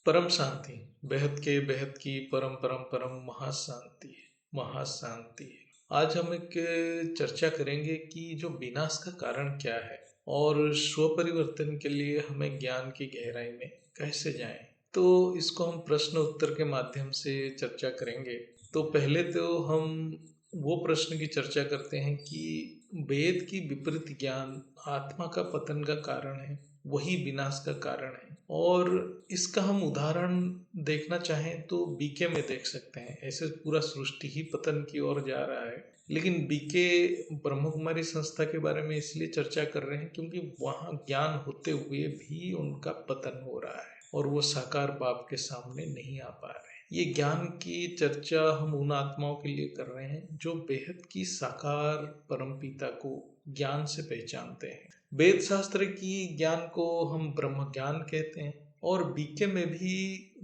परम शांति, बेहद की परम परम परम महाशांति है, महाशांति है। आज हम एक चर्चा करेंगे कि जो विनाश का कारण क्या है और स्व परिवर्तन के लिए हमें ज्ञान की गहराई में कैसे जाएं। तो इसको हम प्रश्न उत्तर के माध्यम से चर्चा करेंगे। तो पहले तो हम वो प्रश्न की चर्चा करते हैं कि वेद की विपरीत ज्ञान आत्मा का पतन का कारण है, वही विनाश का कारण है। और इसका हम उदाहरण देखना चाहें तो बीके में देख सकते हैं। ऐसे पूरा सृष्टि ही पतन की ओर जा रहा है, लेकिन बीके ब्रह्म कुमारी संस्था के बारे में इसलिए चर्चा कर रहे हैं क्योंकि वहाँ ज्ञान होते हुए भी उनका पतन हो रहा है और वो साकार बाप के सामने नहीं आ पा रहे हैं। ये ज्ञान की चर्चा हम उन आत्माओं के लिए कर रहे हैं जो बेहद की साकार परमपिता को ज्ञान से पहचानते हैं। वेद शास्त्र की ज्ञान को हम ब्रह्म ज्ञान कहते हैं और बीके में भी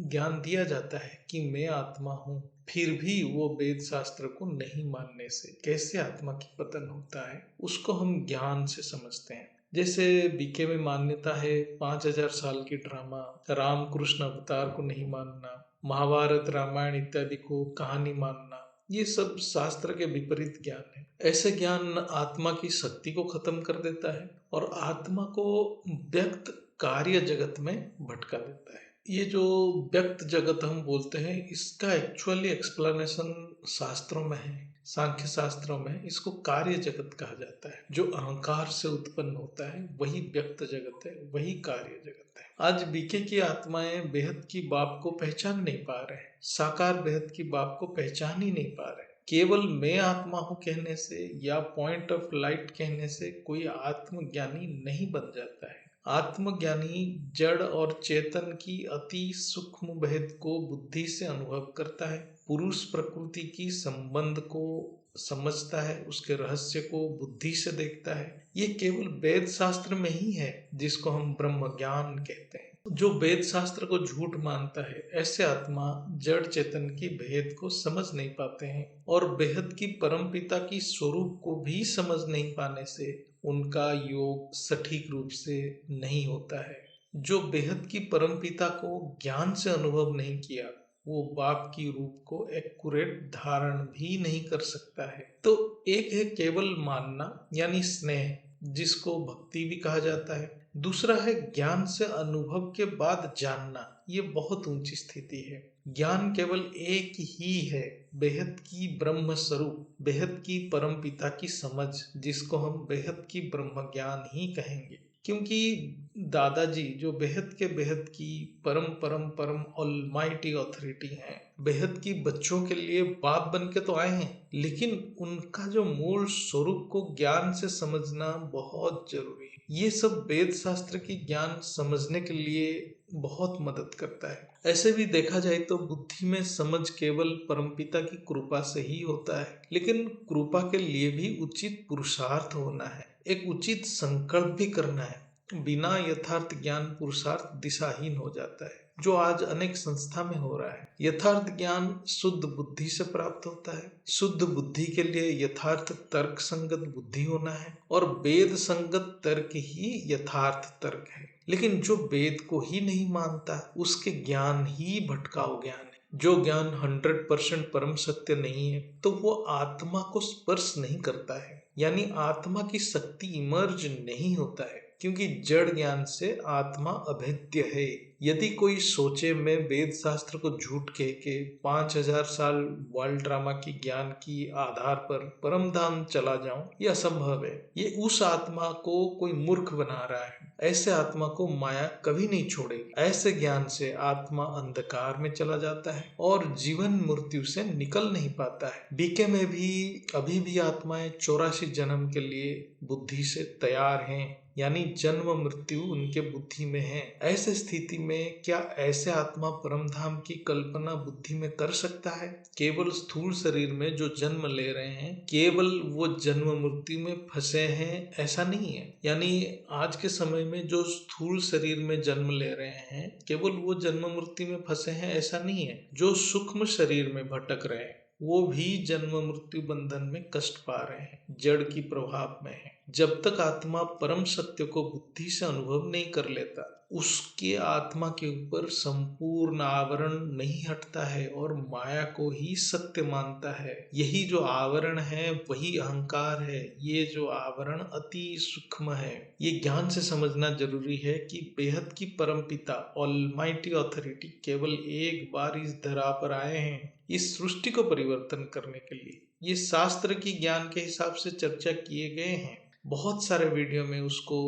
ज्ञान दिया जाता है कि मैं आत्मा हूँ। फिर भी वो वेद शास्त्र को नहीं मानने से कैसे आत्मा की पतन होता है उसको हम ज्ञान से समझते हैं। जैसे बीके में मान्यता है 5000 साल की ड्रामा, राम कृष्ण अवतार को नहीं मानना, महाभारत रामायण इत्यादि को कहानी मानना, ये सब शास्त्र के विपरीत ज्ञान है। ऐसे ज्ञान आत्मा की शक्ति को खत्म कर देता है और आत्मा को व्यक्त कार्य जगत में भटका देता है। ये जो व्यक्त जगत हम बोलते हैं, इसका एक्चुअली एक्सप्लेनेशन शास्त्रों में है। सांख्य शास्त्रों में इसको कार्य जगत कहा जाता है। जो अहंकार से उत्पन्न होता है वही व्यक्त जगत है, वही कार्य जगत है। आज बीके की आत्माएं बेहद की बाप को पहचान नहीं पा रहे हैं, साकार बेहद की बाप को पहचान ही नहीं पा रहे। केवल मैं आत्मा हूं कहने से या पॉइंट ऑफ लाइट कहने से कोई आत्मज्ञानी नहीं बन जाता है। आत्मज्ञानी जड़ और चेतन की अति सूक्ष्म भेद को बुद्धि से अनुभव करता है, पुरुष प्रकृति की संबंध को समझता है, उसके रहस्य को बुद्धि से देखता है। ये केवल वेद शास्त्र में ही है जिसको हम ब्रह्म ज्ञान कहते हैं। जो वेद शास्त्र को झूठ मानता है, ऐसे आत्मा जड़ चेतन की भेद को समझ नहीं पाते हैं और बेहद की परमपिता की स्वरूप को भी समझ नहीं पाने से उनका योग सटीक रूप से नहीं होता है। जो बेहद की परमपिता को ज्ञान से अनुभव नहीं किया, वो बाप की रूप को एक्यूरेट धारण भी नहीं कर सकता है। तो एक है केवल मानना यानी स्नेह, जिसको भक्ति भी कहा जाता है। दूसरा है ज्ञान से अनुभव के बाद जानना, ये बहुत ऊंची स्थिति है। ज्ञान केवल एक ही है, बेहद की ब्रह्म स्वरूप, बेहद की परम पिता की समझ, जिसको हम बेहद की ब्रह्म ज्ञान ही कहेंगे। क्योंकि दादाजी जो बेहद के बेहद की परम परम परम ऑलमाइटी ऑथोरिटी हैं, बेहद की बच्चों के लिए बाप बन के तो आए हैं, लेकिन उनका जो मूल स्वरूप को ज्ञान से समझना बहुत जरूरी है। ये सब वेद शास्त्र की ज्ञान समझने के लिए बहुत मदद करता है। ऐसे भी देखा जाए तो बुद्धि में समझ केवल परमपिता की कृपा से ही होता है, लेकिन कृपा के लिए भी उचित पुरुषार्थ होना है, एक उचित संकल्प भी करना है। बिना यथार्थ ज्ञान पुरुषार्थ दिशाहीन हो जाता है, जो आज अनेक संस्था में हो रहा है। यथार्थ ज्ञान शुद्ध बुद्धि से प्राप्त होता है। शुद्ध बुद्धि के लिए यथार्थ तर्क संगत बुद्धि होना है और वेद संगत तर्क ही यथार्थ तर्क है। लेकिन जो वेद को ही नहीं मानता, उसके ज्ञान ही भटकाऊ ज्ञान है। जो ज्ञान 100% परम सत्य नहीं है, तो वो आत्मा को स्पर्श नहीं करता है, यानी आत्मा की शक्ति इमर्ज नहीं होता है, क्योंकि जड़ ज्ञान से आत्मा अभेद्य है। यदि कोई सोचे मैं वेद शास्त्र को झूठ कह के 5000 साल वर्ल्ड ड्रामा की ज्ञान की आधार पर परम धाम चला जाऊं, यह असंभव है। ये उस आत्मा को कोई मूर्ख बना रहा है। ऐसे आत्मा को माया कभी नहीं छोड़ेगी। ऐसे ज्ञान से आत्मा अंधकार में चला जाता है और जीवन मृत्यु से निकल नहीं पाता है। बीके में भी अभी भी आत्माएं 84 जन्म के लिए बुद्धि से तैयार हैं, यानी जन्म मृत्यु उनके बुद्धि में है। ऐसे स्थिति में क्या ऐसे आत्मा परम धाम की कल्पना बुद्धि में कर सकता है? केवल स्थूल शरीर में जो जन्म ले रहे हैं, केवल वो जन्म मृत्यु में फंसे हैं, ऐसा नहीं है। यानी आज के समय में जो स्थूल शरीर में जन्म ले रहे हैं, केवल वो जन्म मृत्यु में फंसे हैं, ऐसा नहीं है। जो सूक्ष्म शरीर में भटक रहे हैं, वो भी जन्म मृत्यु बंधन में कष्ट पा रहे हैं, जड़ की प्रभाव में है। जब तक आत्मा परम सत्य को बुद्धि से अनुभव नहीं कर लेता, उसके आत्मा के ऊपर संपूर्ण आवरण नहीं हटता है और माया को ही सत्य मानता है। यही जो आवरण है वही अहंकार है। ये जो आवरण अति सूक्ष्म है, ये ज्ञान से समझना जरूरी है कि बेहद की परमपिता ऑलमाइटी ऑथोरिटी केवल एक बार इस धरा पर आए हैं इस सृष्टि को परिवर्तन करने के लिए। ये शास्त्र की ज्ञान के हिसाब से चर्चा किए गए हैं, बहुत सारे वीडियो में उसको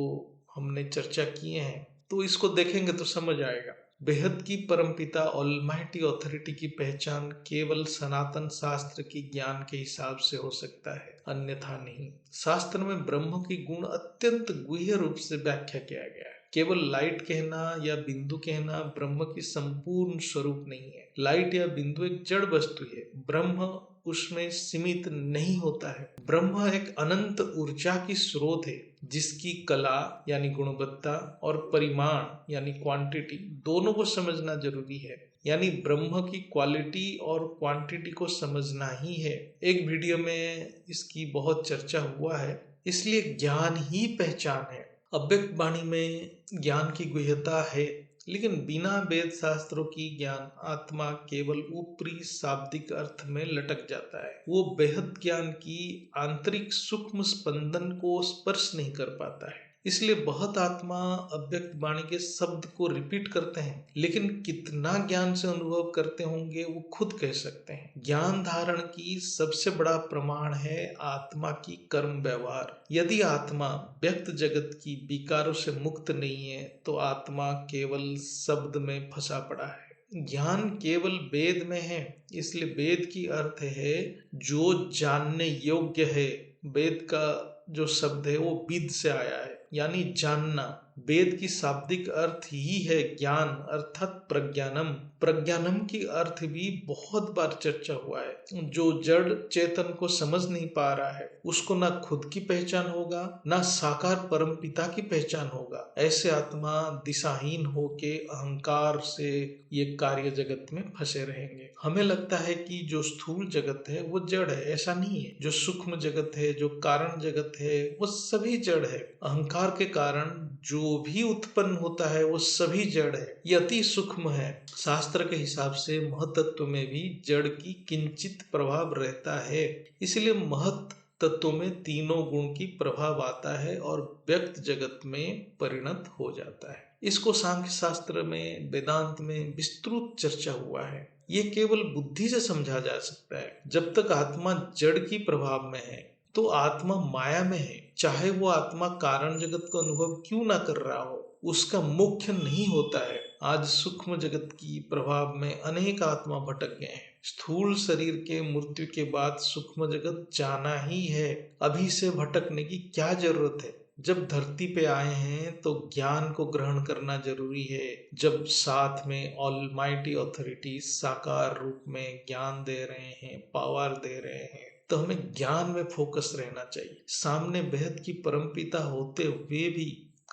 हमने चर्चा किए हैं, तो इसको देखेंगे तो समझ आएगा। बेहद की परमपिता ऑलमाइटी ऑथोरिटी की पहचान केवल सनातन शास्त्र की ज्ञान के हिसाब से हो सकता है, अन्यथा नहीं। शास्त्र में ब्रह्म की गुण अत्यंत गुह्य रूप से व्याख्या किया गया है। केवल लाइट कहना या बिंदु कहना ब्रह्म की संपूर्ण स्वरूप नहीं है। लाइट या बिंदु एक जड़ वस्तु है, ब्रह्म उसमें सीमित नहीं होता है। ब्रह्म एक अनंत ऊर्जा की स्रोत है जिसकी कला यानी गुणवत्ता और परिमाण यानी क्वांटिटी दोनों को समझना जरूरी है। यानी ब्रह्म की क्वालिटी और क्वांटिटी को समझना ही है। एक वीडियो में इसकी बहुत चर्चा हुआ है, इसलिए ज्ञान ही पहचान है। अव्यक्त वाणी में ज्ञान की गुह्यता है, लेकिन बिना वेद शास्त्रों की ज्ञान आत्मा केवल ऊपरी शाब्दिक अर्थ में लटक जाता है। वो बेहद ज्ञान की आंतरिक सूक्ष्म स्पंदन को स्पर्श नहीं कर पाता है। इसलिए बहुत आत्मा अव्यक्त वाणी के शब्द को रिपीट करते हैं, लेकिन कितना ज्ञान से अनुभव करते होंगे वो खुद कह सकते हैं। ज्ञान धारण की सबसे बड़ा प्रमाण है आत्मा की कर्म व्यवहार। यदि आत्मा व्यक्त जगत की विकारों से मुक्त नहीं है तो आत्मा केवल शब्द में फंसा पड़ा है। ज्ञान केवल वेद में है, इसलिए वेद की अर्थ है जो जानने योग्य है। वेद का जो शब्द है वो विद से आया है, यानी जानना। वेद की शाब्दिक अर्थ ही है ज्ञान अर्थात प्रज्ञानम। प्रज्ञानम की अर्थ भी बहुत बार चर्चा हुआ है। जो जड़ चेतन को समझ नहीं पा रहा है उसको ना खुद की पहचान होगा ना साकार परम पिता की पहचान होगा। ऐसे आत्मा दिशाहीन होके अहंकार से ये कार्य जगत में फंसे रहेंगे। हमें लगता है कि जो स्थूल जगत है वो जड़ है, ऐसा नहीं है। जो सूक्ष्म जगत है, जो कारण जगत है, वो सभी जड़ है। अहंकार के कारण जो भी उत्पन्न होता है वो सभी जड़ है, ये अति सूक्ष्म है। शास्त्र के हिसाब से महतत्व में भी जड़ की किंचित प्रभाव रहता है, इसलिए महत तत्व में तीनों गुण की प्रभाव आता है और व्यक्त जगत में परिणत हो जाता है। इसको सांख्य शास्त्र में, वेदांत में विस्तृत चर्चा हुआ है। ये केवल बुद्धि से समझा जा सकता है। जब तक आत्मा जड़ की प्रभाव में है तो आत्मा माया में है। चाहे वो आत्मा कारण जगत का अनुभव क्यों ना कर रहा हो, उसका मुख्य नहीं होता है। आज सूक्ष्म जगत की प्रभाव में अनेक आत्मा भटक गए हैं। स्थूल शरीर के मृत्यु के बाद सूक्ष्म जगत जाना ही है, अभी से भटकने की क्या जरूरत है। जब धरती पे आए हैं तो ज्ञान को ग्रहण करना जरूरी है। जब साथ में ऑलमाइटी ऑथोरिटी साकार रूप में ज्ञान दे रहे हैं, पावर दे रहे हैं, तो हमें ज्ञान में फोकस रहना चाहिए। सामने बेहद की परमपिता होते हुए भी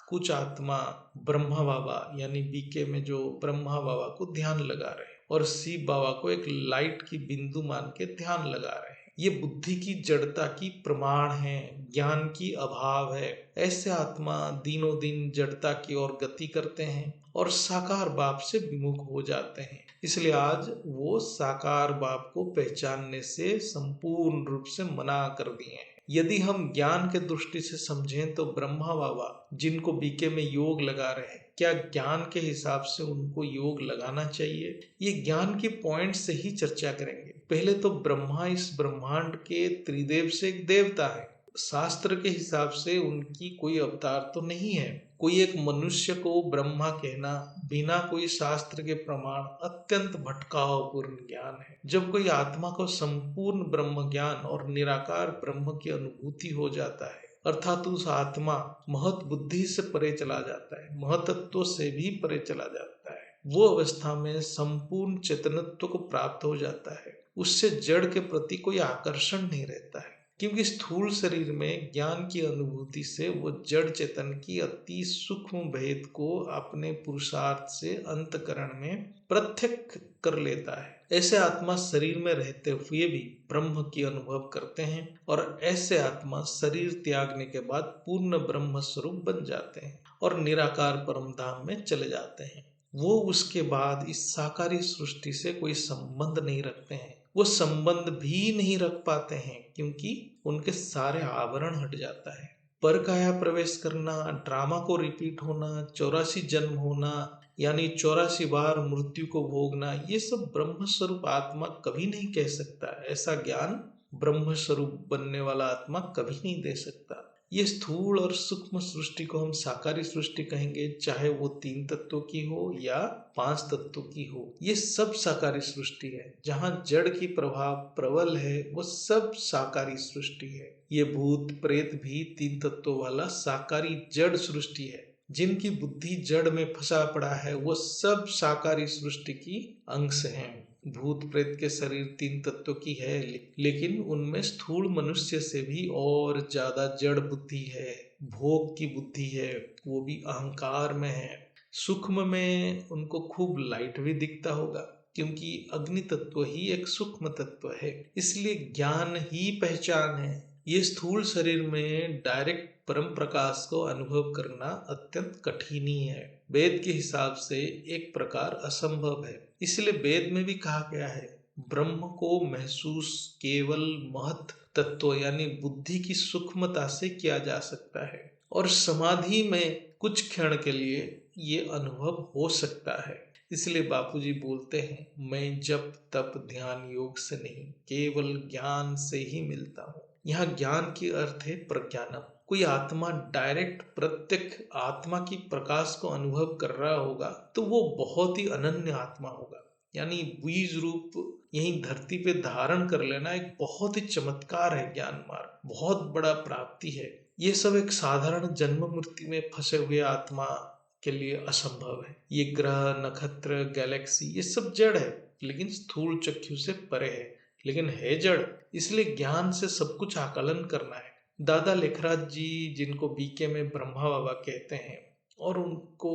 कुछ आत्मा ब्रह्मा बाबा यानी बीके में जो ब्रह्मा बाबा को ध्यान लगा रहे हैं और शिव बाबा को एक लाइट की बिंदु मान के ध्यान लगा रहे हैं। ये बुद्धि की जड़ता की प्रमाण है, ज्ञान की अभाव है। ऐसे आत्मा दिनों दिन जड़ता की ओर गति करते हैं और साकार बाप से विमुख हो जाते हैं। इसलिए आज वो साकार बाप को पहचानने से संपूर्ण रूप से मना कर दिए हैं। यदि हम ज्ञान के दृष्टि से समझें तो ब्रह्मा बाबा जिनको बीके में योग लगा रहे हैं, क्या ज्ञान के हिसाब से उनको योग लगाना चाहिए? ये ज्ञान के पॉइंट से ही चर्चा करेंगे। पहले तो ब्रह्मा इस ब्रह्मांड के त्रिदेव से एक देवता है। शास्त्र के हिसाब से उनकी कोई अवतार तो नहीं है। कोई एक मनुष्य को ब्रह्मा कहना बिना कोई शास्त्र के प्रमाण अत्यंत भटकावपूर्ण ज्ञान है। जब कोई आत्मा को संपूर्ण ब्रह्म ज्ञान और निराकार ब्रह्म की अनुभूति हो जाता है, अर्थात उस आत्मा महत बुद्धि से परे चला जाता है, महतत्व से भी परे चला जाता है, वो अवस्था में संपूर्ण चेतनत्व को प्राप्त हो जाता है। उससे जड़ के प्रति कोई आकर्षण नहीं रहता है, क्योंकि स्थूल शरीर में ज्ञान की अनुभूति से वो जड़ चेतन की अति सूक्ष्म भेद को अपने पुरुषार्थ से अंतकरण में प्रत्यक्ष कर लेता है। ऐसे आत्मा शरीर में रहते हुए भी ब्रह्म की अनुभव करते हैं और ऐसे आत्मा शरीर त्यागने के बाद पूर्ण ब्रह्म स्वरूप बन जाते हैं और निराकार परम धाम में चले जाते हैं। वो उसके बाद इस साकारी सृष्टि से कोई संबंध नहीं रखते हैं, वो संबंध भी नहीं रख पाते हैं क्योंकि उनके सारे आवरण हट जाता है। पर काया प्रवेश करना, ड्रामा को रिपीट होना, 84 जन्म होना, यानी 84 बार मृत्यु को भोगना, ये सब ब्रह्म स्वरूप आत्मा कभी नहीं कह सकता। ऐसा ज्ञान ब्रह्म स्वरूप बनने वाला आत्मा कभी नहीं दे सकता। ये स्थूल और सूक्ष्म सृष्टि को हम साकारी सृष्टि कहेंगे, चाहे वो 3 तत्वों की हो या 5 तत्वों की हो, ये सब साकारी सृष्टि है। जहाँ जड़ की प्रभाव प्रबल है वो सब साकारी सृष्टि है। ये भूत प्रेत भी 3 तत्वों वाला साकारी जड़ सृष्टि है। जिनकी बुद्धि जड़ में फंसा पड़ा है वो सब साकारी सृष्टि की अंश हैं। भूत प्रेत के शरीर 3 तत्वों की है, लेकिन उनमें स्थूल मनुष्य से भी और ज्यादा जड़ बुद्धि है, भोग की बुद्धि है, वो भी अहंकार में है। सूक्ष्म में उनको खूब लाइट भी दिखता होगा, क्योंकि अग्नि तत्व ही एक सूक्ष्म तत्व है, इसलिए ज्ञान ही पहचान है। ये स्थूल शरीर में डायरेक्ट परम प्रकाश को अनुभव करना अत्यंत कठिन ही है। वेद के हिसाब से एक प्रकार असंभव है। इसलिए वेद में भी कहा गया है, ब्रह्म को महसूस केवल महत तत्व यानी बुद्धि की सूक्ष्मता से किया जा सकता है, और समाधि में कुछ क्षण के लिए ये अनुभव हो सकता है। इसलिए बापूजी बोलते हैं, मैं जप तप ध्यान योग से नहीं, केवल ज्ञान से ही मिलता हूँ। यहाँ ज्ञान की अर्थ है प्रज्ञानम। कोई आत्मा डायरेक्ट प्रत्यक्ष आत्मा की प्रकाश को अनुभव कर रहा होगा तो वो बहुत ही अनन्य आत्मा होगा। यानी बीज रूप यही धरती पे धारण कर लेना एक बहुत ही चमत्कार है, ज्ञान मार्ग बहुत बड़ा प्राप्ति है। ये सब एक साधारण जन्म मृत्यु में फंसे हुए आत्मा के लिए असंभव है। ये ग्रह नक्षत्र गैलेक्सी ये सब जड़ है, लेकिन स्थूल चक्षु से परे है, लेकिन है जड़। इसलिए ज्ञान से सब कुछ आकलन करना है। दादा लेखराज जी, जिनको बीके में ब्रह्मा बाबा कहते हैं और उनको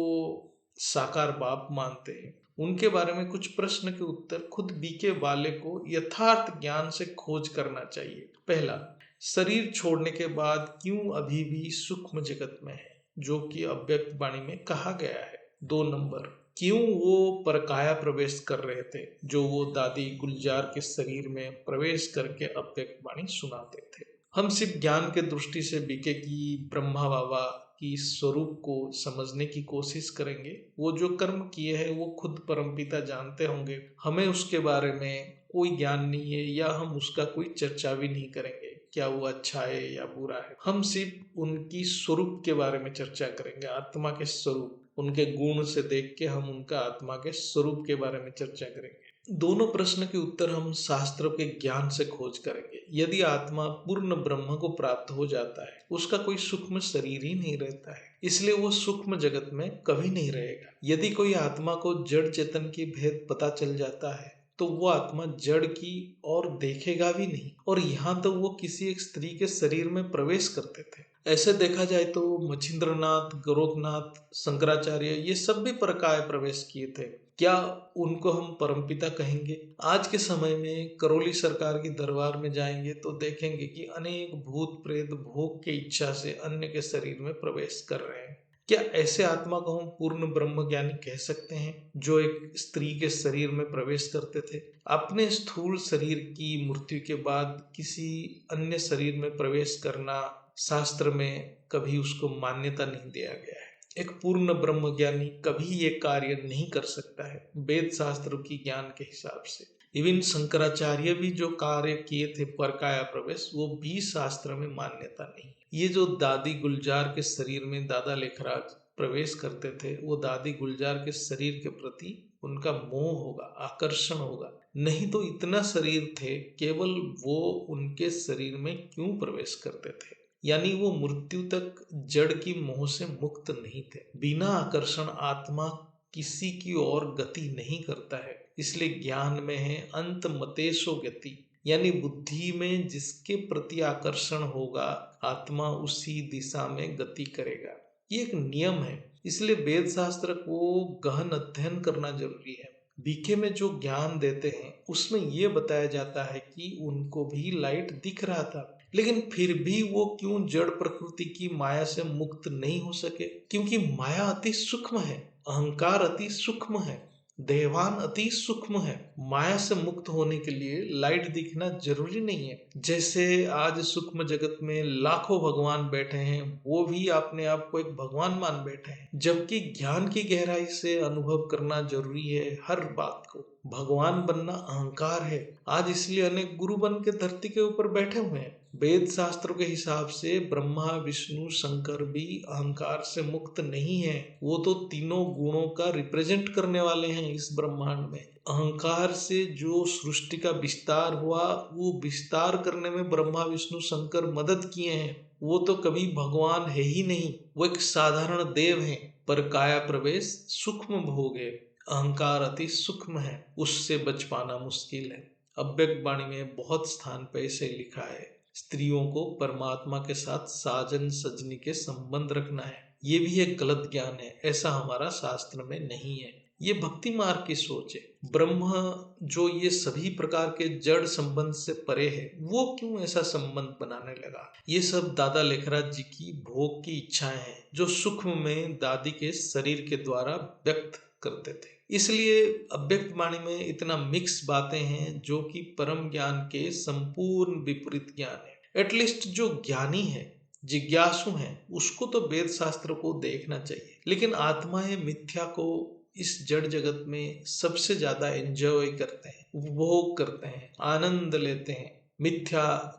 साकार बाप मानते हैं, उनके बारे में कुछ प्रश्न के उत्तर खुद बीके वाले को यथार्थ ज्ञान से खोज करना चाहिए। पहला, शरीर छोड़ने के बाद क्यों अभी भी सूक्ष्म जगत में है, जो कि अव्यक्त वाणी में कहा गया है। 2 नंबर, क्यों वो परकाया प्रवेश कर रहे थे, जो वो दादी गुलजार के शरीर में प्रवेश करके अव्यक्त वाणी सुनाते थे। हम सिर्फ ज्ञान के दृष्टि से बीके की ब्रह्मा बाबा की स्वरूप को समझने की कोशिश करेंगे। वो जो कर्म किए हैं वो खुद परमपिता जानते होंगे, हमें उसके बारे में कोई ज्ञान नहीं है, या हम उसका कोई चर्चा भी नहीं करेंगे क्या वो अच्छा है या बुरा है। हम सिर्फ उनकी स्वरूप के बारे में चर्चा करेंगे, आत्मा के स्वरूप, उनके गुण से देख के हम उनका आत्मा के स्वरूप के बारे में चर्चा करेंगे। दोनों प्रश्न के उत्तर हम शास्त्र के ज्ञान से खोज करेंगे। यदि आत्मा पूर्ण ब्रह्म को प्राप्त हो जाता है, उसका कोई सूक्ष्म शरीर ही नहीं रहता है, इसलिए वो सूक्ष्म जगत में कभी नहीं रहेगा। यदि कोई आत्मा को जड़ चेतन की भेद पता चल जाता है तो वो आत्मा जड़ की और देखेगा भी नहीं, और यहाँ तो वो किसी एक स्त्री के शरीर में प्रवेश करते थे। ऐसे देखा जाए तो मच्छिंद्रनाथ, गोरखनाथ, शंकराचार्य ये सब भी परकाय प्रवेश किए थे। क्या उनको हम परमपिता कहेंगे? आज के समय में करौली सरकार की दरबार में जाएंगे तो देखेंगे कि अनेक भूत प्रेत भोग की इच्छा से अन्य के शरीर में प्रवेश कर रहे हैं। क्या ऐसे आत्मा को हम पूर्ण ब्रह्म ज्ञानी कह सकते हैं, जो एक स्त्री के शरीर में प्रवेश करते थे? अपने स्थूल शरीर की मृत्यु के बाद किसी अन्य शरीर में प्रवेश करना शास्त्र में कभी उसको मान्यता नहीं दिया गया है। एक पूर्ण ब्रह्म ज्ञानी कभी ये कार्य नहीं कर सकता है वेद शास्त्र की ज्ञान के हिसाब से। इवन शंकराचार्य भी जो कार्य किए थे परकाया प्रवेश, वो भी शास्त्र में मान्यता नहीं। ये जो दादी गुलजार के शरीर में दादा लेखराज प्रवेश करते थे, वो दादी गुलजार के शरीर के प्रति उनका मोह होगा, आकर्षण होगा, नहीं तो इतना शरीर थे, केवल वो उनके शरीर में क्यों प्रवेश करते थे? यानी वो मृत्यु तक जड़ की मोह से मुक्त नहीं थे। बिना आकर्षण आत्मा किसी की ओर गति नहीं करता है। इसलिए ज्ञान में है अंत मतेशो गति, यानी बुद्धि में जिसके प्रति आकर्षण होगा आत्मा उसी दिशा में गति करेगा। ये एक नियम है, इसलिए वेद शास्त्र को गहन अध्ययन करना जरूरी है। बीके में जो ज्ञान देते हैं उसमें ये बताया जाता है कि उनको भी लाइट दिख रहा था, लेकिन फिर भी वो क्यों जड़ प्रकृति की माया से मुक्त नहीं हो सके? क्योंकि माया अति सूक्ष्म है, अहंकार अति सूक्ष्म है, देवान अति सूक्ष्म है। माया से मुक्त होने के लिए लाइट दिखना जरूरी नहीं है। जैसे आज सूक्ष्म जगत में लाखों भगवान बैठे हैं, वो भी अपने आप को एक भगवान मान बैठे हैं, जबकि ज्ञान की गहराई से अनुभव करना जरूरी है हर बात को। भगवान बनना अहंकार है। आज इसलिए अनेक गुरु बन के धरती के ऊपर बैठे हुए हैं। वेद शास्त्रों के हिसाब से ब्रह्मा विष्णु शंकर भी अहंकार से मुक्त नहीं है। वो तो तीनों गुणों का रिप्रेजेंट करने वाले हैं इस ब्रह्मांड में। अहंकार से जो सृष्टि का विस्तार हुआ, वो विस्तार करने में ब्रह्मा विष्णु शंकर मदद किए हैं। वो तो कभी भगवान है ही नहीं, वो एक साधारण देव हैं। पर काया प्रवेश सूक्ष्म भोग है, अहंकार अति सूक्ष्म है, उससे बच पाना मुश्किल है। अव्यक्त वाणी में बहुत स्थान पर ऐसे लिखा है, स्त्रियों को परमात्मा के साथ साजन सजनी के संबंध रखना है। ये भी एक गलत ज्ञान है, ऐसा हमारा शास्त्र में नहीं है। ये भक्ति मार्ग की सोच है। ब्रह्म जो ये सभी प्रकार के जड़ संबंध से परे है, वो क्यों ऐसा संबंध बनाने लगा? ये सब दादा लेखराज जी की भोग की इच्छाएं हैं, जो सूक्ष्म में दादी के शरीर के द्वारा व्यक्त करते थे। इसलिए अव्यक्त वाणी में इतना मिक्स बातें हैं, जो कि परम ज्ञान के संपूर्ण विपरीत ज्ञान है। एटलीस्ट जो ज्ञानी है, जिज्ञासु है, उसको तो वेद शास्त्र को देखना चाहिए। लेकिन आत्माएं मिथ्या को इस जड़ जगत में सबसे ज्यादा एंजॉय करते हैं, उपभोग करते हैं, आनंद लेते हैं। मिथ्या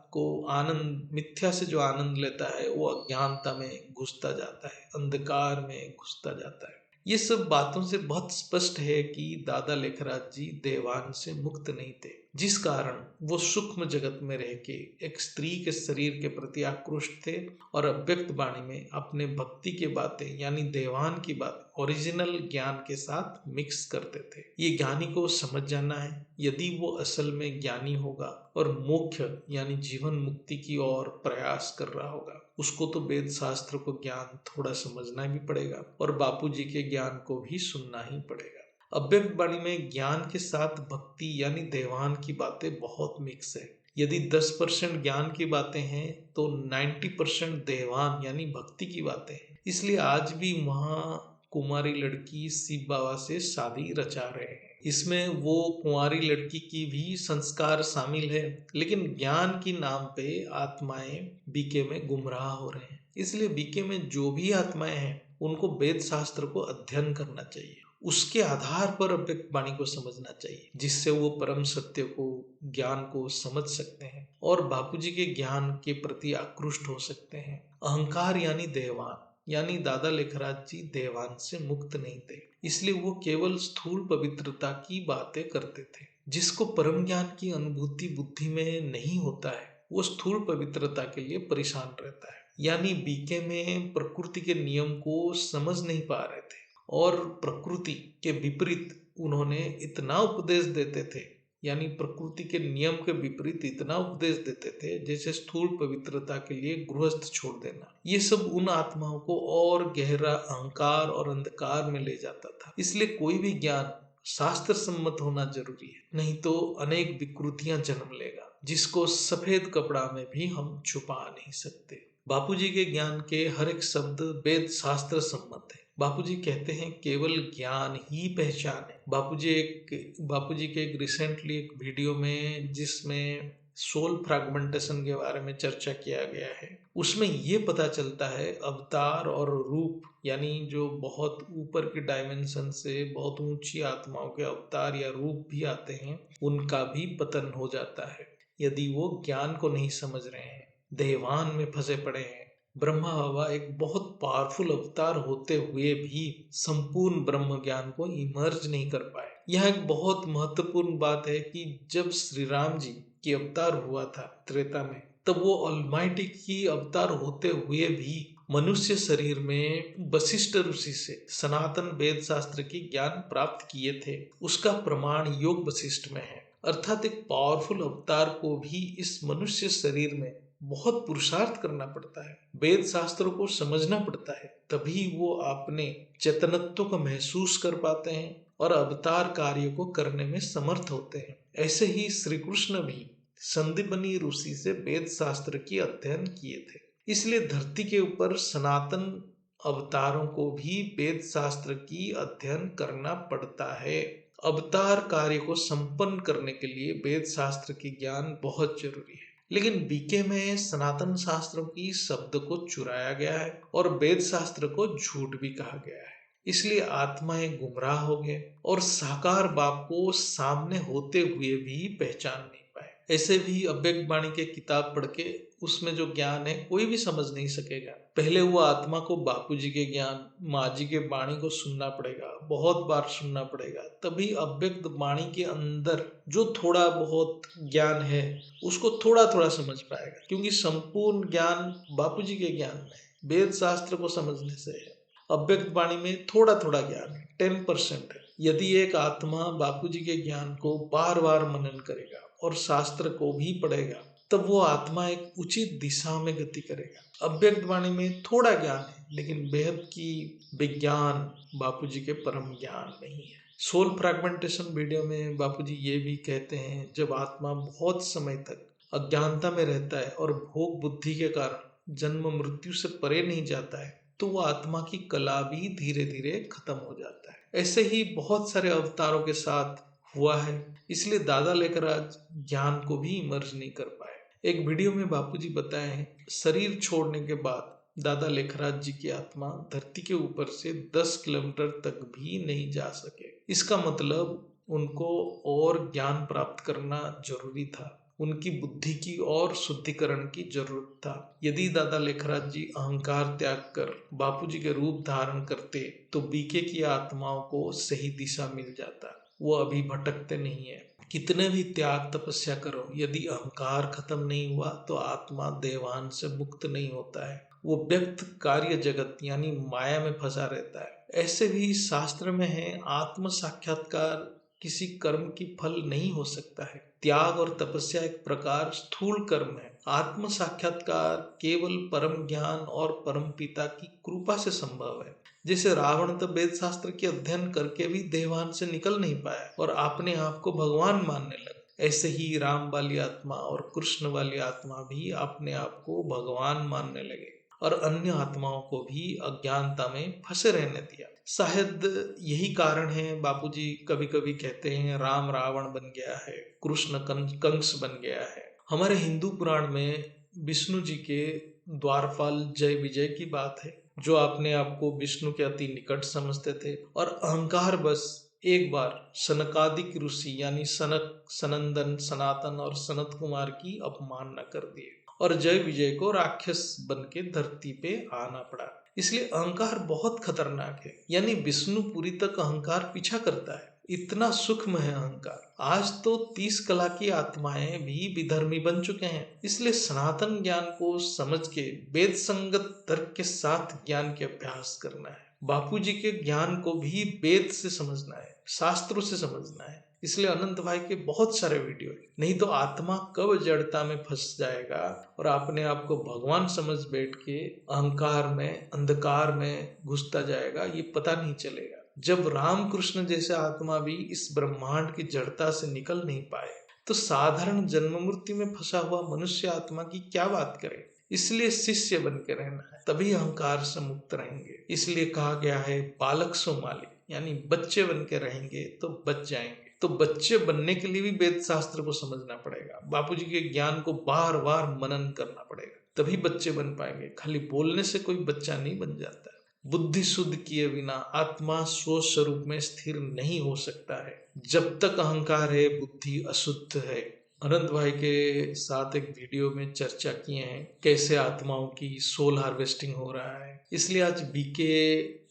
से जो आनंद लेता है, वो अज्ञानता में घुसता जाता है, अंधकार में घुसता जाता है। ये सब बातों से बहुत स्पष्ट है कि दादा लेखराज जी देवान से मुक्त नहीं थे, जिस कारण वो सूक्ष्म जगत में रह के एक स्त्री के शरीर के प्रति आकृष्ट थे और अव्यक्त वाणी में अपने भक्ति की बातें यानी देवान की बात ओरिजिनल ज्ञान के साथ मिक्स करते थे। ये ज्ञानी को समझ जाना है। यदि वो असल में ज्ञानी होगा और मोक्ष यानी जीवन मुक्ति की ओर प्रयास कर रहा होगा, उसको तो वेद शास्त्र को ज्ञान थोड़ा समझना भी पड़ेगा और बापूजी के ज्ञान को भी सुनना ही पड़ेगा। अव्यक्त वाणी में ज्ञान के साथ भक्ति यानी देवान की बातें बहुत मिक्स है। यदि 10% ज्ञान की बातें हैं तो 90% देवान यानी भक्ति की बातें हैं। इसलिए आज भी वहाँ कुमारी लड़की शिव बाबा से शादी रचा रहे हैं। इसमें वो कुंवारी लड़की की भी संस्कार शामिल है, लेकिन ज्ञान की नाम पे आत्माएं बीके में गुमराह हो रहे हैं। इसलिए बीके में जो भी आत्माएं हैं, उनको वेद शास्त्र को अध्ययन करना चाहिए, उसके आधार पर अव्यक्त वाणी को समझना चाहिए, जिससे वो परम सत्य को ज्ञान को समझ सकते हैं और बापूजी के ज्ञान के प्रति आकृष्ट हो सकते हैं। अहंकार यानी देवान यानी दादा लेखराज जी देवान से मुक्त नहीं थे, इसलिए वो केवल स्थूल पवित्रता की बातें करते थे। जिसको परम ज्ञान की अनुभूति बुद्धि में नहीं होता है, वो स्थूल पवित्रता के लिए परेशान रहता है। यानी बीके में प्रकृति के नियम को समझ नहीं पा रहे थे और प्रकृति के विपरीत उन्होंने इतना उपदेश देते थे, यानी प्रकृति के नियम के विपरीत इतना उपदेश देते थे जैसे स्थूल पवित्रता के लिए गृहस्थ छोड़ देना। ये सब उन आत्माओं को और गहरा अहंकार और अंधकार में ले जाता था। इसलिए कोई भी ज्ञान शास्त्र सम्मत होना जरूरी है, नहीं तो अनेक विकृतियां जन्म लेगा, जिसको सफेद कपड़ा में भी हम छुपा नहीं सकते। बापूजी के ज्ञान के हर एक शब्द वेद शास्त्र सम्मत है। बापूजी कहते हैं केवल ज्ञान ही पहचान है। बापूजी के एक रिसेंटली एक वीडियो में जिसमें सोल फ्रैगमेंटेशन के बारे में चर्चा किया गया है, उसमें ये पता चलता है अवतार और रूप यानी जो बहुत ऊपर के डायमेंशन से बहुत ऊंची आत्माओं के अवतार या रूप भी आते हैं, उनका भी पतन हो जाता है यदि वो ज्ञान को नहीं समझ रहे हैं, देवान में फंसे पड़े हैं। ब्रह्मा बाबा एक बहुत पावरफुल अवतार होते हुए भी संपूर्ण ब्रह्म ज्ञान को इमर्ज नहीं कर पाए। यह एक बहुत महत्वपूर्ण बात है कि जब श्री राम जी की अवतार हुआ था त्रेता में, तब वो ऑलमाइटी की अवतार होते हुए भी मनुष्य शरीर में वशिष्ठ ऋषि से सनातन वेद शास्त्र की ज्ञान प्राप्त किए थे। उसका प्रमाण योग वशिष्ठ में है। अर्थात एक पावरफुल अवतार को भी इस मनुष्य शरीर में बहुत पुरुषार्थ करना पड़ता है, वेद शास्त्रों को समझना पड़ता है, तभी वो अपने चेतनत्व को महसूस कर पाते हैं और अवतार कार्य को करने में समर्थ होते हैं। ऐसे ही श्री कृष्ण भी संदीपनी ऋषि से वेद शास्त्र की अध्ययन किए थे। इसलिए धरती के ऊपर सनातन अवतारों को भी वेद शास्त्र की अध्ययन करना पड़ता है। अवतार कार्य को संपन्न करने के लिए वेद शास्त्र की ज्ञान बहुत जरूरी है। लेकिन बीके में सनातन शास्त्रों की शब्द को चुराया गया है और वेद शास्त्र को झूठ भी कहा गया है। इसलिए आत्माएं गुमराह हो गए और साकार बाप को सामने होते हुए भी पहचान नहीं पाए। ऐसे भी अव्यक्त वाणी के किताब पढ़ के उसमें जो ज्ञान है कोई भी समझ नहीं सकेगा। पहले वो आत्मा को बापूजी के ज्ञान, माँ जी के वाणी को सुनना पड़ेगा, बहुत बार सुनना पड़ेगा, तभी अव्यक्त वाणी के अंदर जो थोड़ा बहुत ज्ञान है उसको थोड़ा थोड़ा समझ पाएगा। क्योंकि संपूर्ण ज्ञान बापूजी के ज्ञान में, वेद शास्त्र को समझने से है। अव्यक्त वाणी में थोड़ा थोड़ा ज्ञान है, 10% है। यदि एक आत्मा बापूजी के ज्ञान को बार बार मनन करेगा और शास्त्र को भी पढ़ेगा, तब वो आत्मा एक उचित दिशा में गति करेगा। अव्यक्त वाणी में थोड़ा ज्ञान है, लेकिन बेहद की विज्ञान बापूजी के परम ज्ञान नहीं है। सोल फ्रैगमेंटेशन वीडियो में बापूजी ये भी कहते हैं, जब आत्मा बहुत समय तक अज्ञानता में रहता है और भोग बुद्धि के कारण जन्म मृत्यु से परे नहीं जाता है, तो वो आत्मा की कला भी धीरे धीरे खत्म हो जाता है। ऐसे ही बहुत सारे अवतारों के साथ हुआ है। इसलिए दादा लेखराज ज्ञान को भी इमर्ज नहीं कर पाए। एक वीडियो में बापूजी बताए हैं, शरीर छोड़ने के बाद दादा लेखराज जी की आत्मा धरती के ऊपर से 10 किलोमीटर तक भी नहीं जा सके। इसका मतलब उनको और ज्ञान प्राप्त करना जरूरी था, उनकी बुद्धि की और शुद्धिकरण की जरूरत था। यदि दादा लेखराज जी अहंकार त्याग कर बापूजी के रूप धारण करते तो बीके की आत्माओं को सही दिशा मिल जाता। वो अभी भटकते नहीं है। कितने भी त्याग तपस्या करो, यदि अहंकार खत्म नहीं हुआ तो आत्मा देवान से मुक्त नहीं होता है। वो व्यक्त कार्य जगत यानी माया में फंसा रहता है। ऐसे भी शास्त्र में है, आत्म साक्षात्कार किसी कर्म की फल नहीं हो सकता है। त्याग और तपस्या एक प्रकार स्थूल कर्म है। आत्म साक्षात्कार केवल परम ज्ञान और परम पिता की कृपा से संभव है। जैसे रावण तो वेद शास्त्र के अध्ययन करके भी देवान से निकल नहीं पाया और अपने आप को भगवान मानने लगा। ऐसे ही राम वाली आत्मा और कृष्ण वाली आत्मा भी अपने आप को भगवान मानने लगे और अन्य आत्माओं को भी अज्ञानता में फंसे रहने दिया। शायद यही कारण है बापूजी कभी कभी कहते हैं, राम रावण बन गया है, कृष्ण कंस बन गया है। हमारे हिंदू पुराण में विष्णु जी के द्वारपाल जय विजय की बात है, जो अपने आप को विष्णु के अति निकट समझते थे और अहंकार बस एक बार सनकादिक ऋषि यानी सनक, सनंदन, सनातन और सनत कुमार की अपमानना कर दिए और जय विजय को राक्षस बन के धरती पे आना पड़ा। इसलिए अहंकार बहुत खतरनाक है। यानी विष्णु पुरी तक अहंकार पीछा करता है, इतना सूक्ष्म है अहंकार। आज तो 30 कला की आत्माएं भी विधर्मी बन चुके हैं। इसलिए सनातन ज्ञान को समझ के वेद संगत तर्क के साथ ज्ञान के अभ्यास करना है। बापूजी के ज्ञान को भी वेद से समझना है, शास्त्रों से समझना है। इसलिए अनंत भाई के बहुत सारे वीडियो है। नहीं तो आत्मा कब जड़ता में फंस जाएगा और अपने आप को भगवान समझ बैठ के अहंकार में, अंधकार में घुसता जाएगा, ये पता नहीं चलेगा। जब रामकृष्ण जैसे आत्मा भी इस ब्रह्मांड की जड़ता से निकल नहीं पाए, तो साधारण जन्म मृत्यु में फंसा हुआ मनुष्य आत्मा की क्या बात करें। इसलिए शिष्य बन के रहना है, तभी अहंकार से मुक्त रहेंगे। इसलिए कहा गया है, बालक सो मालिक, यानी बच्चे बन के रहेंगे तो बच जाएंगे। तो बच्चे बनने के लिए भी वेद शास्त्र को समझना पड़ेगा, बापूजी के ज्ञान को बार बार मनन करना पड़ेगा, तभी बच्चे बन पाएंगे। खाली बोलने से कोई बच्चा नहीं बन जाता है। बुद्धि शुद्ध किए बिना आत्मा स्वस्वरूप में स्थिर नहीं हो सकता है। जब तक अहंकार है, बुद्धि अशुद्ध है। अनंत भाई के साथ एक वीडियो में चर्चा किए हैं, कैसे आत्माओं की सोल हार्वेस्टिंग हो रहा है। इसलिए आज बीके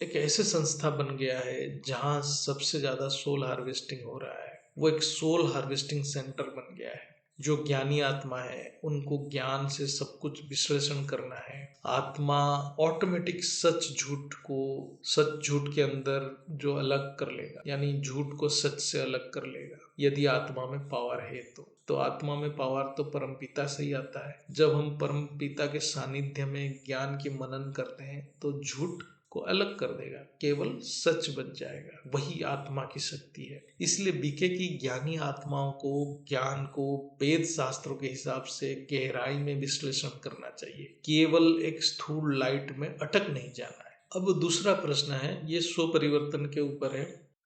एक ऐसे संस्था बन गया है जहां सबसे ज्यादा सोल हार्वेस्टिंग हो रहा है। वो एक सोल हार्वेस्टिंग सेंटर बन गया है। जो ज्ञानी आत्मा है उनको ज्ञान से सब कुछ विश्लेषण करना है। आत्मा ऑटोमेटिक सच झूठ के अंदर जो अलग कर लेगा, यानी झूठ को सच से अलग कर लेगा। यदि आत्मा में पावर है तो आत्मा में पावर तो परम पिता से ही आता है। जब हम परम पिता के सानिध्य में ज्ञान की मनन करते हैं तो झूठ को अलग कर देगा, केवल सच बच जाएगा। वही आत्मा की शक्ति है। इसलिए बीके की ज्ञानी आत्माओं को ज्ञान को वेद शास्त्रों के हिसाब से गहराई में विश्लेषण करना चाहिए, केवल एक स्थूल लाइट में अटक नहीं जाना है। अब दूसरा प्रश्न है, ये स्व परिवर्तन के ऊपर है।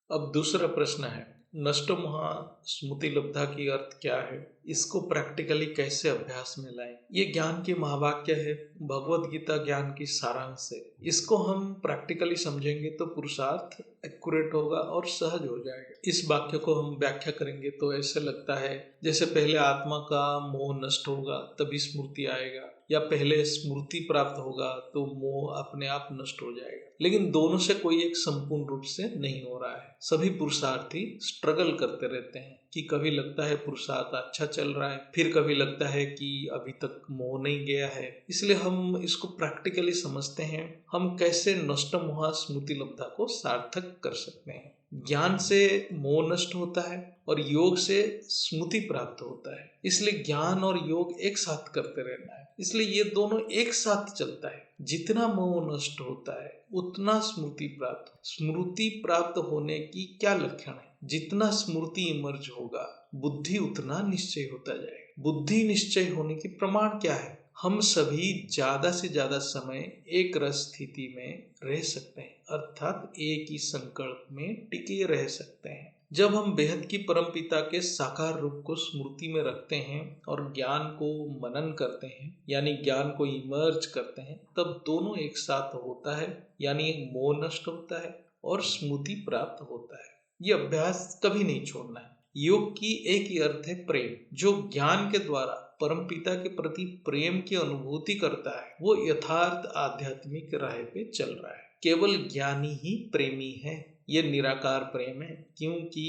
अब दूसरा प्रश्न है, नष्टो महा स्मृति लब्धा की अर्थ क्या है, इसको प्रैक्टिकली कैसे अभ्यास में लाएं। ये ज्ञान की महावाक्य है, भगवत गीता ज्ञान की सारांश है। इसको हम प्रैक्टिकली समझेंगे तो पुरुषार्थ एक्यूरेट होगा और सहज हो जाएगा। इस वाक्य को हम व्याख्या करेंगे तो ऐसे लगता है जैसे पहले आत्मा का मोह नष्ट होगा तभी स्मृति आएगा, या पहले स्मृति प्राप्त होगा तो मोह अपने आप नष्ट हो जाएगा। लेकिन दोनों से कोई एक संपूर्ण रूप से नहीं हो रहा है। सभी पुरुषार्थी स्ट्रगल करते रहते हैं कि कभी लगता है पुरुषार्थ अच्छा चल रहा है, फिर कभी लगता है कि अभी तक मोह नहीं गया है। इसलिए हम इसको प्रैक्टिकली समझते हैं, हम कैसे नष्ट मोह स्मृति लब्धा को सार्थक कर सकते हैं। ज्ञान से मोह नष्ट होता है और योग से स्मृति प्राप्त होता है। इसलिए ज्ञान और योग एक साथ करते रहना है। इसलिए ये दोनों एक साथ चलता है। जितना मोह नष्ट होता है उतना स्मृति प्राप्त होने की क्या लक्षण है। जितना स्मृति इमर्ज होगा बुद्धि उतना निश्चय होता जाएगा। बुद्धि निश्चय होने की प्रमाण क्या है, हम सभी ज्यादा से ज्यादा समय एक रस स्थिति में रह सकते हैं, अर्थात एक ही संकल्प में टिके रह सकते हैं। जब हम बेहद की परमपिता के साकार रूप को स्मृति में रखते हैं और ज्ञान को मनन करते हैं, यानी ज्ञान को इमर्ज करते हैं, तब दोनों एक साथ होता है, यानी मोह नष्ट होता है और स्मृति प्राप्त होता है। ये अभ्यास कभी नहीं छोड़ना है। योग की एक ही अर्थ है प्रेम। जो ज्ञान के द्वारा परमपिता के प्रति प्रेम की अनुभूति करता है वो यथार्थ आध्यात्मिक राह पे चल रहा है। केवल ज्ञानी ही प्रेमी है। ये निराकार प्रेम है, क्योंकि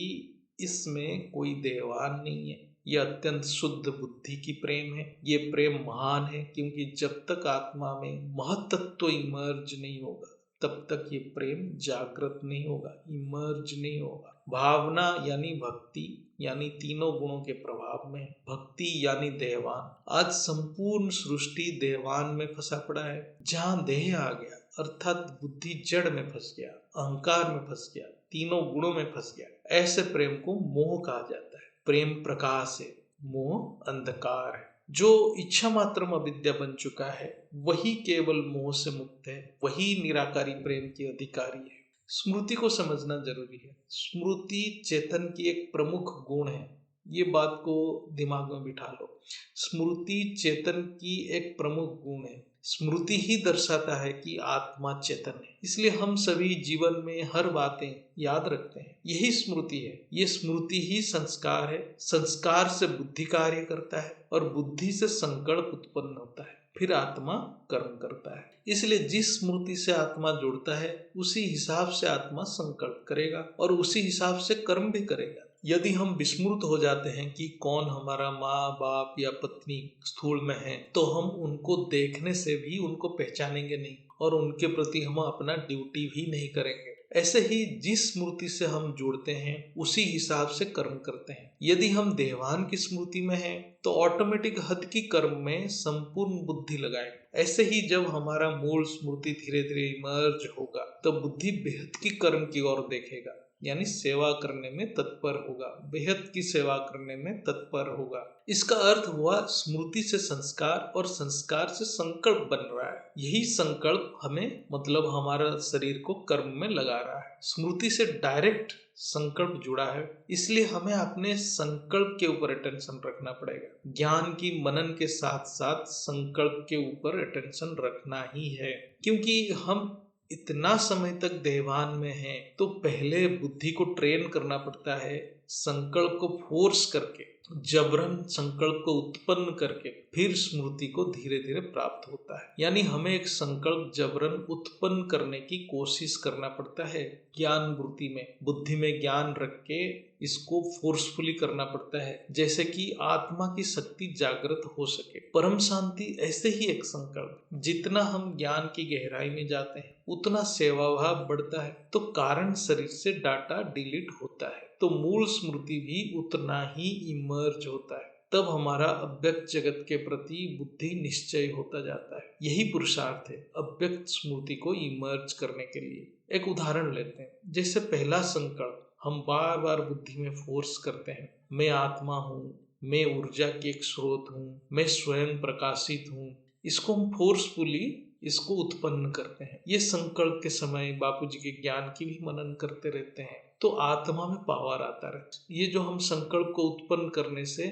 इसमें कोई देवान नहीं है। ये अत्यंत शुद्ध बुद्धि की प्रेम है। ये प्रेम महान है, क्योंकि जब तक आत्मा में महत्त्व इमर्ज नहीं होगा तब तक ये प्रेम जागृत नहीं होगा, इमर्ज नहीं होगा। भावना यानी भक्ति यानी तीनों गुणों के प्रभाव में, भक्ति यानी देहवान। आज संपूर्ण सृष्टि देहवान में फंसा पड़ा है। जहां देह आ गया अर्थात बुद्धि जड़ में फंस गया, अहंकार में फंस गया, तीनों गुणों में फंस गया। ऐसे प्रेम को मोह कहा जाता है। प्रेम प्रकाश है, मोह अंधकार है। जो इच्छा मात्र अविद्या बन चुका है वही केवल मोह से मुक्त है, वही निराकारी प्रेम की अधिकारी है। स्मृति को समझना जरूरी है। स्मृति चेतन की एक प्रमुख गुण है। ये बात को दिमाग में बिठा लो। स्मृति चेतन की एक प्रमुख गुण है। स्मृति ही दर्शाता है कि आत्मा चेतन है। इसलिए हम सभी जीवन में हर बातें याद रखते हैं, यही स्मृति है। ये स्मृति ही संस्कार है। संस्कार से बुद्धि कार्य करता है और बुद्धि से संकल्प उत्पन्न होता है, फिर आत्मा कर्म करता है। इसलिए जिस स्मृति से आत्मा जुड़ता है उसी हिसाब से आत्मा संकल्प करेगा और उसी हिसाब से कर्म भी करेगा। यदि हम विस्मृत हो जाते हैं कि कौन हमारा माँ बाप या पत्नी स्थूल में है, तो हम उनको देखने से भी उनको पहचानेंगे नहीं और उनके प्रति हम अपना ड्यूटी भी नहीं करेंगे। ऐसे ही जिस स्मृति से हम जुड़ते हैं उसी हिसाब से कर्म करते हैं। यदि हम देवान की स्मृति में हैं तो ऑटोमेटिक हद की कर्म में संपूर्ण बुद्धि लगाएंगे। ऐसे ही जब हमारा मूल स्मृति धीरे धीरे इमर्ज होगा तब बुद्धि बेहद की कर्म की ओर देखेगा, यानी सेवा करने में तत्पर होगा, बेहद की सेवा करने में तत्पर होगा। इसका अर्थ हुआ स्मृति से संस्कार और संस्कार से संकल्प बन रहा है। यही संकल्प हमें मतलब हमारा शरीर को कर्म में लगा रहा है। स्मृति से डायरेक्ट संकल्प जुड़ा है, इसलिए हमें अपने संकल्प के ऊपर अटेंशन रखना पड़ेगा। ज्ञान की मनन के साथ साथ संकल्प के ऊपर अटेंशन रखना ही है, क्योंकि हम इतना समय तक देवान में है तो पहले बुद्धि को ट्रेन करना पड़ता है, संकल्प को फोर्स करके, जबरन संकल्प को उत्पन्न करके फिर स्मृति को धीरे धीरे प्राप्त होता है। यानी हमें एक संकल्प जबरन उत्पन्न करने की कोशिश करना पड़ता है। ज्ञान वृत्ति में बुद्धि में ज्ञान रख के इसको फोर्सफुली करना पड़ता है, जैसे कि आत्मा की शक्ति जागृत हो सके। परम शांति ऐसे ही एक संकल्प। जितना हम ज्ञान की गहराई में जाते हैं उतना सेवा भाव बढ़ता है, तो कारण शरीर से डाटा डिलीट होता है, तो मूल स्मृति भी उतना ही इमर्ज होता है। तब हमारा अव्यक्त जगत के प्रति बुद्धि निश्चय होता जाता है। यही पुरुषार्थ है अव्यक्त स्मृति को इमर्ज करने के लिए। एक उदाहरण लेते हैं, जैसे पहला संकल्प हम बार बार बुद्धि में फोर्स करते हैं, मैं आत्मा हूँ, मैं ऊर्जा की एक स्रोत हूँ, मैं स्वयं प्रकाशित हूँ। इसको हम फोर्सफुली इसको उत्पन्न करते हैं। ये संकल्प के समय बापूजी के ज्ञान की भी मनन करते रहते हैं, तो आत्मा में पावर आता रहता है। ये जो हम संकल्प को उत्पन्न करने से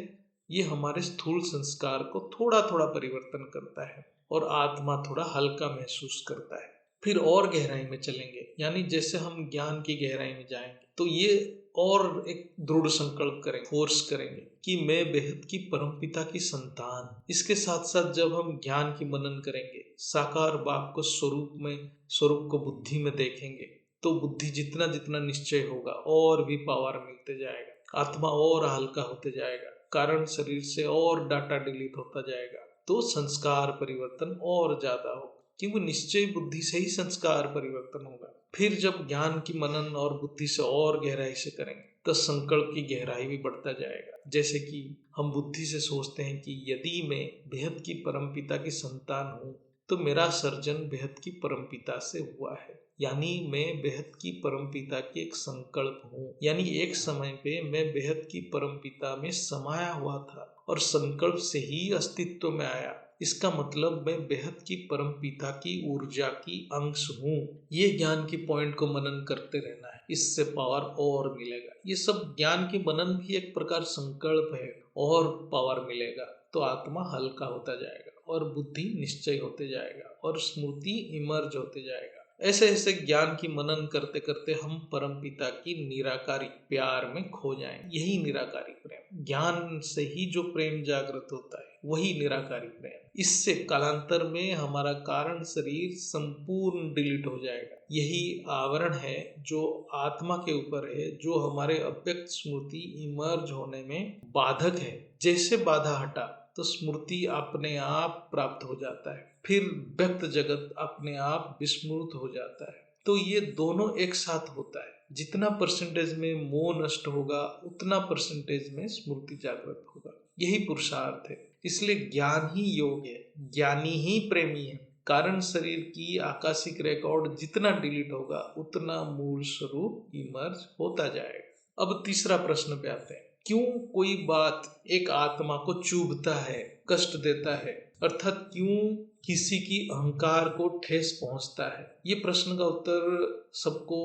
ये हमारे स्थूल संस्कार को थोड़ा थोड़ा परिवर्तन करता है और आत्मा थोड़ा हल्का महसूस करता है। फिर और गहराई में चलेंगे, यानी जैसे हम ज्ञान की गहराई में जाएंगे तो ये और एक दृढ़ संकल्प करेंगे, फोर्स करेंगे कि मैं बेहद की परमपिता की संतान। इसके साथ साथ जब हम ज्ञान की मनन करेंगे, साकार बाप को स्वरूप को बुद्धि में देखेंगे, तो बुद्धि जितना जितना निश्चय होगा और भी पावर मिलते जाएगा, आत्मा और हल्का होते जाएगा, कारण शरीर से और डाटा डिलीट होता जाएगा, तो संस्कार परिवर्तन और ज्यादा होगा, क्योंकि निश्चय बुद्धि से ही संस्कार परिवर्तन होगा। फिर जब ज्ञान की मनन और बुद्धि से और गहराई से करेंगे तो संकल्प की गहराई भी बढ़ता जाएगा। जैसे कि हम बुद्धि से सोचते हैं कि यदि मैं बेहद की परमपिता की संतान हूँ तो मेरा सर्जन बेहद की परमपिता से हुआ है, यानी मैं बेहद की परमपिता की एक संकल्प हूँ, यानी एक समय पे मैं बेहद की परमपिता में समाया हुआ था और संकल्प से ही अस्तित्व में आया। इसका मतलब मैं बेहद की परमपिता की ऊर्जा की अंश हूँ। ये ज्ञान की पॉइंट को मनन करते रहना है, इससे पावर और मिलेगा। ये सब ज्ञान की मनन भी एक प्रकार संकल्प है, और पावर मिलेगा तो आत्मा हल्का होता जाएगा और बुद्धि निश्चय होते जाएगा और स्मृति इमर्ज होते जाएगा। ऐसे ऐसे ज्ञान की मनन करते करते हम परमपिता की निराकारी प्यार में खो जाएंगे। यही निराकारी प्रेम, ज्ञान से ही जो प्रेम जागृत होता है वही निराकारी प्रेम। इससे कालांतर में हमारा कारण शरीर संपूर्ण डिलीट हो जाएगा। यही आवरण है जो आत्मा के ऊपर है, जो हमारे अव्यक्त स्मृति इमर्ज होने में बाधक है। जैसे बाधा हटा तो स्मृति अपने आप प्राप्त हो जाता है, फिर व्यक्त जगत अपने आप विस्मृत हो जाता है। तो ये दोनों एक साथ होता है। जितना परसेंटेज में मोह नष्ट होगा उतना परसेंटेज में स्मृति जागृत होगा। यही पुरुषार्थ है। इसलिए ज्ञान ही योग है, ज्ञानी ही प्रेमी है। कारण शरीर की आकाशिक रिकॉर्ड जितना डिलीट होगा उतना मूल स्वरूप इमर्ज होता जाएगा। अब तीसरा प्रश्न पे आते हैं, क्यों कोई बात एक आत्मा को चुभता है, कष्ट देता है, अर्थात क्यों किसी की अहंकार को ठेस पहुंचता है? ये प्रश्न का उत्तर सबको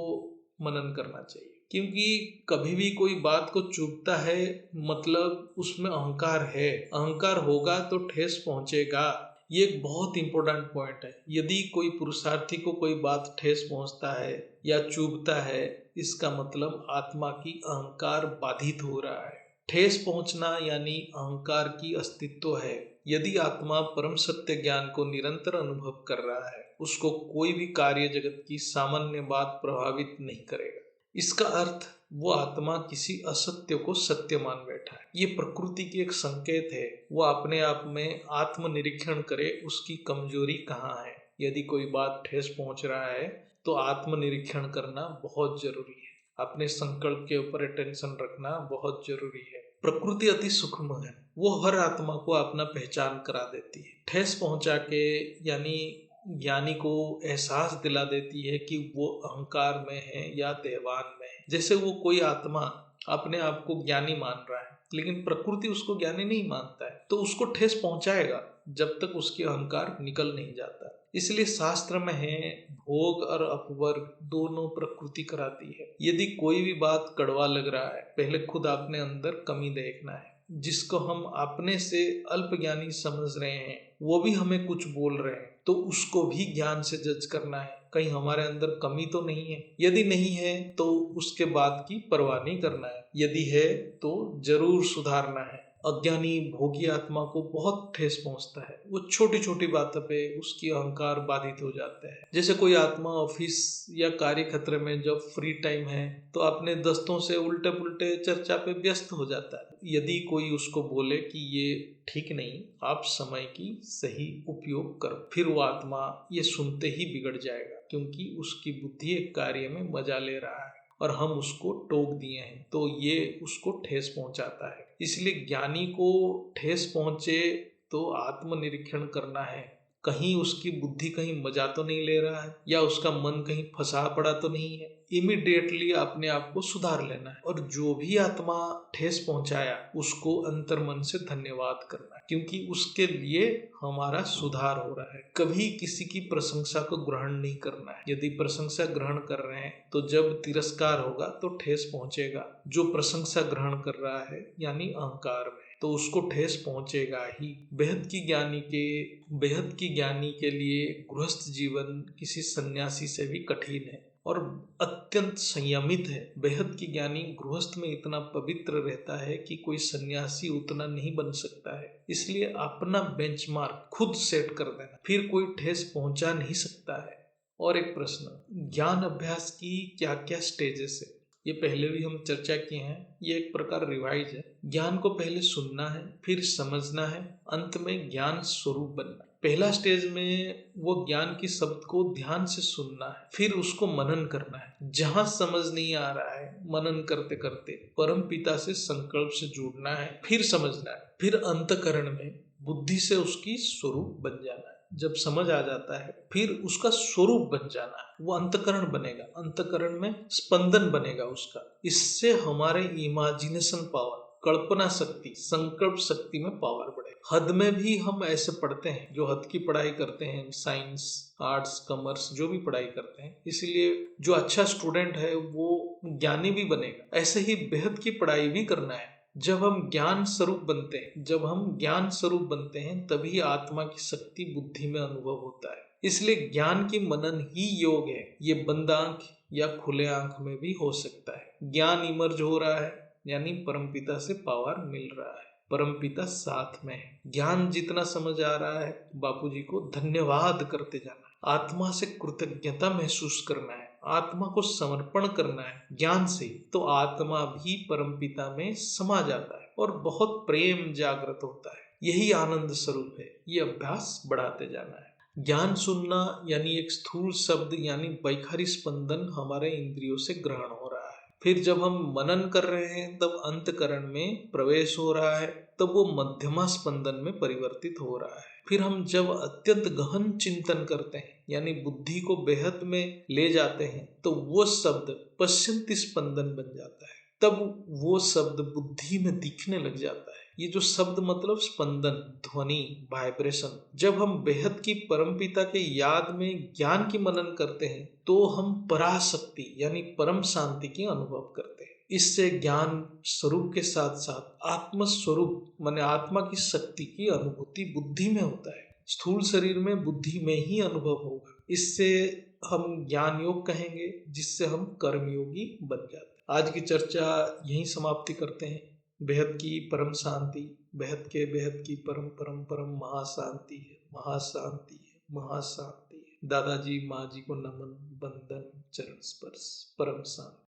मनन करना चाहिए, क्योंकि कभी भी कोई बात को चुभता है मतलब उसमें अहंकार है। अहंकार होगा तो ठेस पहुंचेगा। ये एक बहुत इंपॉर्टेंट पॉइंट है। यदि कोई पुरुषार्थी को कोई बात ठेस पहुंचता है या चुभता है, इसका मतलब आत्मा की अहंकार बाधित हो रहा है। ठेस पहुंचना यानी अहंकार की अस्तित्व है। यदि आत्मा परम सत्य ज्ञान को निरंतर अनुभव कर रहा है, उसको कोई भी कार्य जगत की सामान्य बात प्रभावित नहीं करेगा। इसका अर्थ वो आत्मा किसी असत्य को सत्य मान बैठा है। ये प्रकृति की एक संकेत है। वो अपने आप में आत्मनिरीक्षण करे, उसकी कमजोरी कहाँ है। यदि कोई बात ठेस पहुंच रहा है तो आत्मनिरीक्षण करना बहुत जरूरी है। अपने संकल्प के ऊपर अटेंशन रखना बहुत जरूरी है। प्रकृति अति सूक्ष्म है, वो हर आत्मा को अपना पहचान करा देती है। ठेस पहुंचा के यानी ज्ञानी को एहसास दिला देती है कि वो अहंकार में है या देवान में है। जैसे वो कोई आत्मा अपने आप को ज्ञानी मान रहा है, लेकिन प्रकृति उसको ज्ञानी नहीं मानता है, तो उसको ठेस पहुंचाएगा जब तक उसके अहंकार निकल नहीं जाता। इसलिए शास्त्र में है, भोग और अपवर्ग दोनों प्रकृति कराती है। यदि कोई भी बात कड़वा लग रहा है, पहले खुद अपने अंदर कमी देखना है। जिसको हम अपने से अल्प ज्ञानी समझ रहे हैं, वो भी हमें कुछ बोल रहे हैं, तो उसको भी ज्ञान से जज करना है, कहीं हमारे अंदर कमी तो नहीं है। यदि नहीं है तो उसके बाद की परवाह नहीं करना है, यदि है तो जरूर सुधारना है। अज्ञानी भोगी आत्मा को बहुत ठेस पहुंचता है। वो छोटी छोटी बातों पे उसकी अहंकार बाधित हो जाता है। जैसे कोई आत्मा ऑफिस या कार्य क्षेत्र में जब फ्री टाइम है तो अपने दोस्तों से उल्टे पुल्टे चर्चा पे व्यस्त हो जाता है। यदि कोई उसको बोले कि ये ठीक नहीं, आप समय की सही उपयोग करो, फिर वो आत्मा ये सुनते ही बिगड़ जाएगा, क्योंकि उसकी बुद्धि एक कार्य में मजा ले रहा है और हम उसको टोक दिए हैं, तो ये उसको ठेस पहुंचाता है। इसलिए ज्ञानी को ठेस पहुंचे तो आत्मनिरीक्षण करना है, कहीं उसकी बुद्धि कहीं मजा तो नहीं ले रहा है, या उसका मन कहीं फंसा पड़ा तो नहीं है। इमीडिएटली अपने आप को सुधार लेना है, और जो भी आत्मा ठेस पहुंचाया उसको अंतर्मन से धन्यवाद करना है, क्योंकि उसके लिए हमारा सुधार हो रहा है। कभी किसी की प्रशंसा को ग्रहण नहीं करना है। यदि प्रशंसा ग्रहण कर रहे हैं तो जब तिरस्कार होगा तो ठेस पहुंचेगा। जो प्रशंसा ग्रहण कर रहा है यानी अहंकार में, तो उसको ठेस पहुंचेगा ही। बेहद की ज्ञानी के लिए गृहस्थ जीवन किसी सन्यासी से भी कठिन है और अत्यंत संयमित है। बेहद की ज्ञानी गृहस्थ में इतना पवित्र रहता है कि कोई सन्यासी उतना नहीं बन सकता है। इसलिए अपना बेंचमार्क खुद सेट कर देना, फिर कोई ठेस पहुंचा नहीं सकता है। और एक प्रश्न, ज्ञान अभ्यास की क्या क्या स्टेजेस है? ये पहले भी हम चर्चा किए हैं, ये एक प्रकार रिवाइज है। ज्ञान को पहले सुनना है, फिर समझना है, अंत में ज्ञान स्वरूप बनना। पहला स्टेज में वो ज्ञान की शब्द को ध्यान से सुनना है, फिर उसको मनन करना है। जहां समझ नहीं आ रहा है, मनन करते करते परम पिता से संकल्प से जुड़ना है, फिर समझना है, फिर अंतःकरण में बुद्धि से उसकी स्वरूप बन जाना है। जब समझ आ जाता है फिर उसका स्वरूप बन जाना है, वो अंतःकरण बनेगा, अंतःकरण में स्पंदन बनेगा उसका। इससे हमारे इमेजिनेशन पावर, कल्पना शक्ति, संकल्प शक्ति में पावर बढ़े। हद में भी हम ऐसे पढ़ते हैं, जो हद की पढ़ाई करते हैं, साइंस, आर्ट्स, कॉमर्स, जो भी पढ़ाई करते हैं, इसलिए जो अच्छा स्टूडेंट है वो ज्ञानी भी बनेगा। ऐसे ही बेहद की पढ़ाई भी करना है। जब हम ज्ञान स्वरूप बनते हैं तभी आत्मा की शक्ति बुद्धि में अनुभव होता है। इसलिए ज्ञान की मनन ही योग है। ये बंद आंख या खुले आंख में भी हो सकता है। ज्ञान इमर्ज हो रहा है यानी परमपिता से पावर मिल रहा है, परमपिता साथ में है। ज्ञान जितना समझ आ रहा है, बापूजी को धन्यवाद करते जाना है, आत्मा से कृतज्ञता महसूस करना है, आत्मा को समर्पण करना है ज्ञान से, तो आत्मा भी परमपिता में समा जाता है और बहुत प्रेम जागृत होता है। यही आनंद स्वरूप है। ये अभ्यास बढ़ाते जाना है। ज्ञान सुनना यानी एक स्थूल शब्द यानी वैखारी स्पंदन हमारे इंद्रियों से ग्रहण हो रहा है। फिर जब हम मनन कर रहे हैं तब अंतःकरण में प्रवेश हो रहा है, तब वो मध्यमा स्पंदन में परिवर्तित हो रहा है। फिर हम जब अत्यंत गहन चिंतन करते हैं यानी बुद्धि को बेहद में ले जाते हैं, तो वो शब्द पश्यंती स्पंदन बन जाता है। तब वो शब्द बुद्धि में दिखने लग जाता है। ये जो शब्द मतलब स्पंदन, ध्वनि, वाइब्रेशन। जब हम बेहद की परमपिता के याद में ज्ञान की मनन करते हैं तो हम पराशक्ति यानी परम शांति की अनुभव करते हैं। इससे ज्ञान स्वरूप के साथ साथ आत्म स्वरूप माने आत्मा की शक्ति की अनुभूति बुद्धि में होता है। स्थूल शरीर में बुद्धि में ही अनुभव होगा। इससे हम ज्ञान योग कहेंगे, जिससे हम कर्मयोगी बन जाते हैं। आज की चर्चा यहीं समाप्ति करते हैं। बेहद की परम शांति, बेहद की परम परम परम महाशांति है, महाशांति है, महाशांति है। दादाजी, माँ जी को नमन, वंदन, चरण स्पर्श, परम शांति।